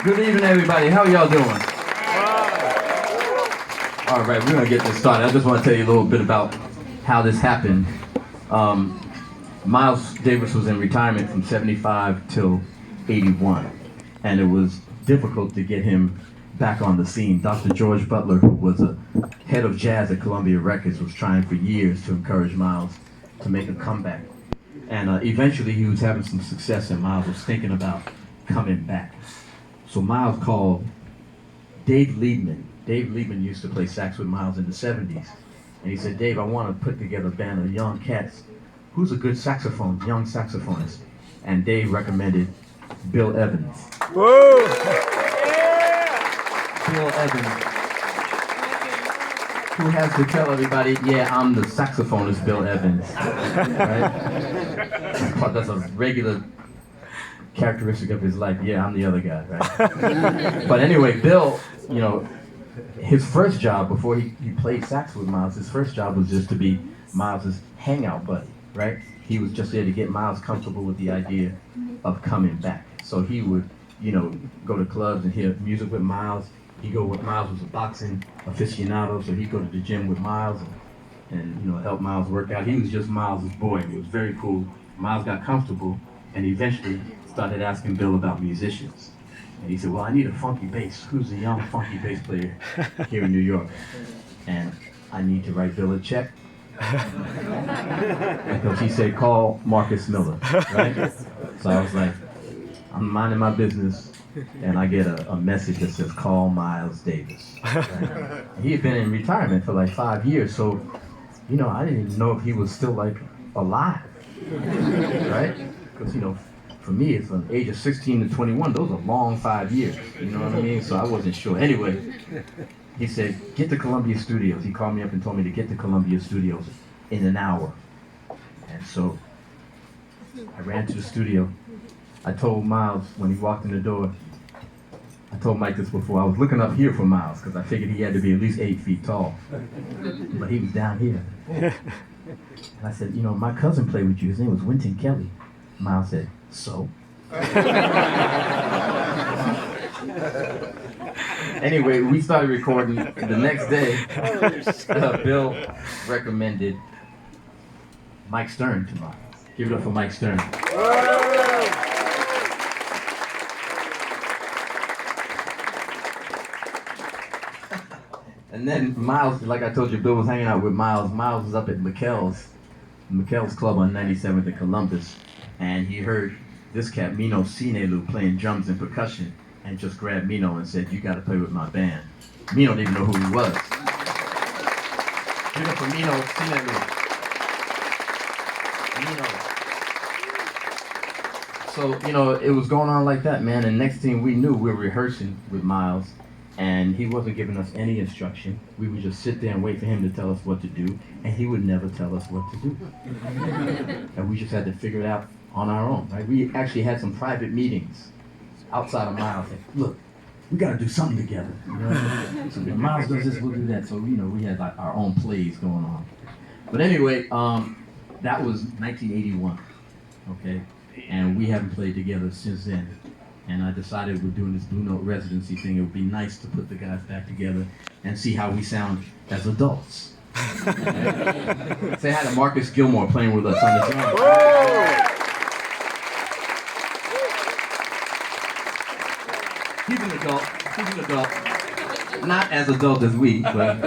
Good evening, everybody. How y'all doing? All right, we're gonna get this started. I just want to tell you a little bit about how this happened. Miles Davis was in retirement from 75 till 81, and it was difficult to get him back on the scene. Dr. George Butler, who was a head of jazz at Columbia Records, was trying for years to encourage Miles to make a comeback. And eventually he was having some success, and Miles was thinking about coming back. So Miles called Dave Liebman. Dave Liebman used to play sax with Miles in the 70s. And he said, Dave, I want to put together a band of young cats. Who's a good young saxophonist? And Dave recommended Bill Evans. Whoa! Bill Evans, who has to tell everybody, yeah, I'm the saxophonist, Bill Evans. Right? That's a regular characteristic of his life. Yeah, I'm the other guy, right? But anyway, Bill, you know, his first job before he played sax with Miles, his first job was just to be Miles's hangout buddy, right? He was just there to get Miles comfortable with the idea of coming back. So he would, you know, go to clubs and hear music with Miles. He'd go with Miles was a boxing aficionado, so he'd go to the gym with Miles and you know, help Miles work out. He was just Miles's boy. It was very cool. Miles got comfortable and eventually started asking Bill about musicians. And he said, well, I need a funky bass. Who's a young funky bass player here in New York? And I need to write Bill a check. Because he said, call Marcus Miller, right? So I was like, I'm minding my business, and I get a message that says, call Miles Davis. Right? He had been in retirement for like 5 years, so, you know, I didn't even know if he was still like alive, right? Because, you know, for me, it's from the age of 16 to 21, those are long 5 years, you know what I mean? So I wasn't sure. Anyway, he said, get to Columbia Studios. He called me up and told me to get to Columbia Studios in an hour. And so I ran to the studio. I told Miles when he walked in the door, I told Mike this before, I was looking up here for Miles because I figured he had to be at least 8 feet tall. But he was down here. And I said, you know, my cousin played with you. His name was Wynton Kelly. Miles said, so? Anyway, we started recording. The next day, Bill recommended Mike Stern to Miles. Give it up for Mike Stern. And then Miles, like I told you, Bill was hanging out with Miles. Miles was up at McKell's Club on 97th in Columbus, and he heard this cat, Mino Sinelu, playing drums and percussion, and just grabbed Mino and said, you gotta play with my band. Mino didn't know who he was. Give it up for Mino Sinelu. Mino. So, you know, it was going on like that, man, and next thing we knew, we were rehearsing with Miles, and he wasn't giving us any instruction. We would just sit there and wait for him to tell us what to do, and he would never tell us what to do. And we just had to figure it out on our own, right? We actually had some private meetings outside of Miles. Like, look, we got to do something together. You know? So if Miles does this, we'll do that. So, you know, we had like our own plays going on. But anyway, that was 1981, okay? And we haven't played together since then. And I decided we're doing this Blue Note residency thing. It would be nice to put the guys back together and see how we sound as adults. Say hi to Marcus Gilmore playing with us on the drums. He's an adult. He's an adult. Not as adult as we, but.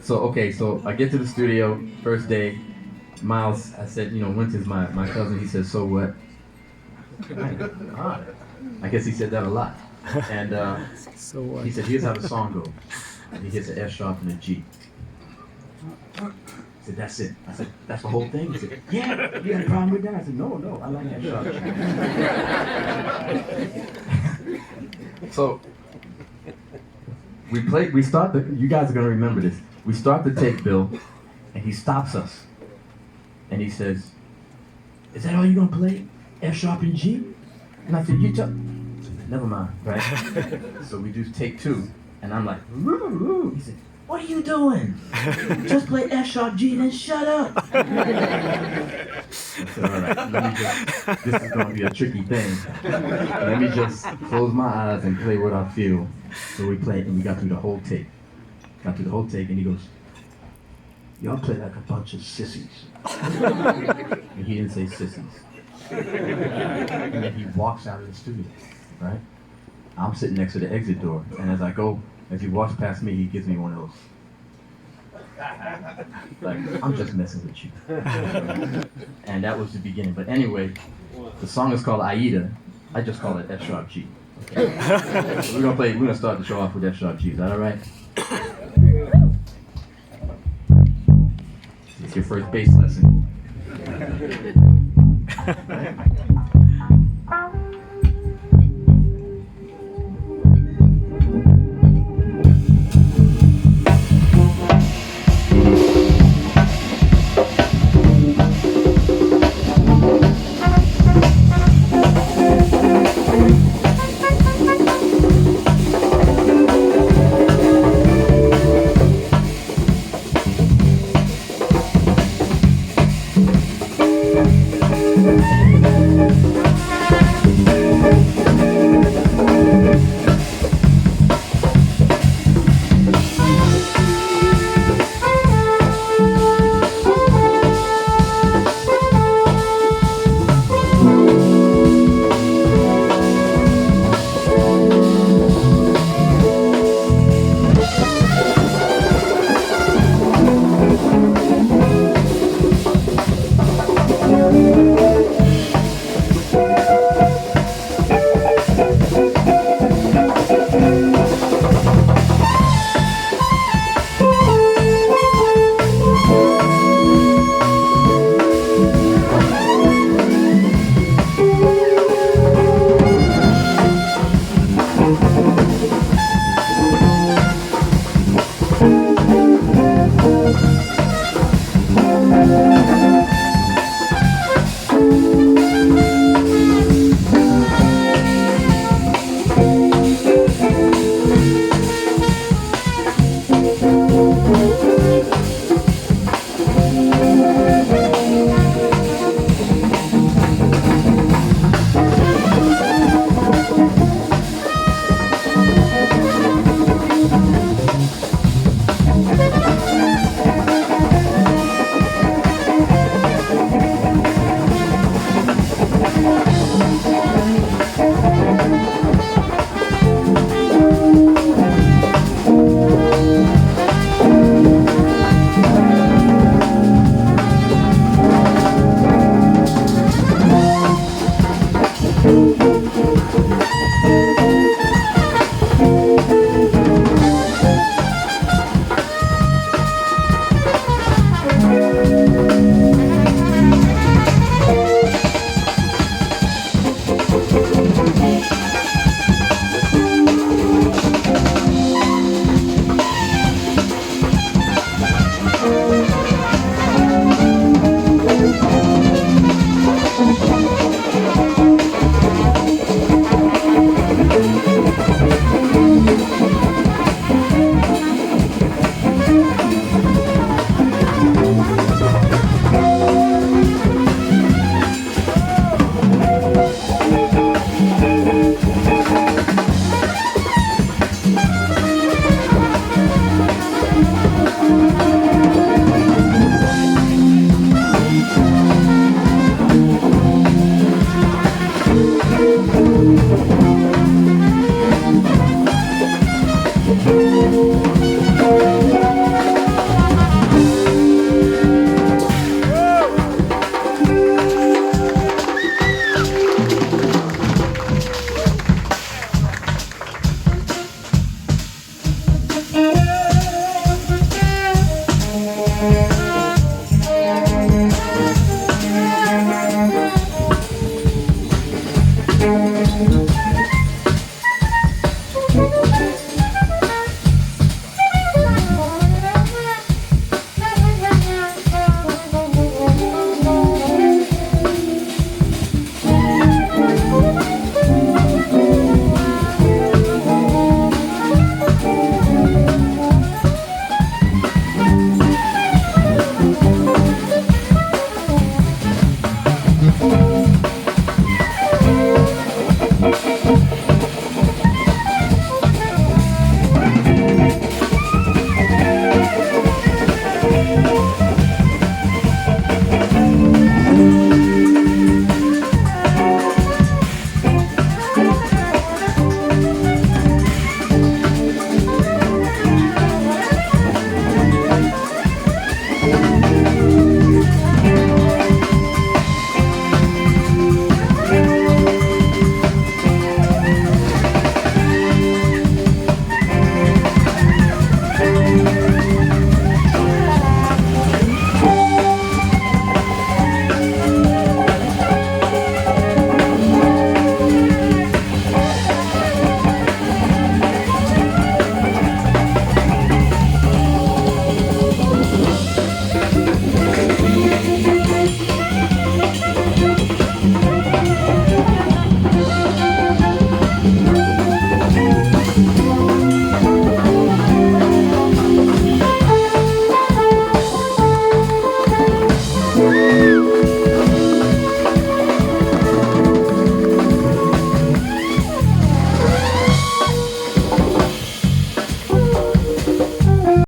So I get to the studio, first day. Miles, I said, you know, Wynton's my cousin. He said, so what? I guess he said that a lot. And So what? he said, here's how the song goes. And he hits an F sharp and a G. I said, that's it. I said, that's the whole thing? He said, yeah, you got a problem with that? I said, no, I like F sharp. So you guys are gonna remember this. We start the take, Bill, and he stops us. And he says, is that all you're gonna play? F sharp and G? And I said, never mind, right? So we do take 2, and I'm like, woo. He said, what are you doing? Just play F sharp G, then shut up. said, all right, this is going to be a tricky thing. Let me just close my eyes and play what I feel. So we played, and we got through the whole take. And he goes, y'all play like a bunch of sissies. And he didn't say sissies. And then he walks out of the studio, right? I'm sitting next to the exit door, and as he walks past me, he gives me one of those. Like, I'm just messing with you. And that was the beginning. But anyway, the song is called Aïda. I just call it F sharp G. Okay? So we're gonna start the show off with F sharp G. Is that all right? It's your first bass lesson. Right?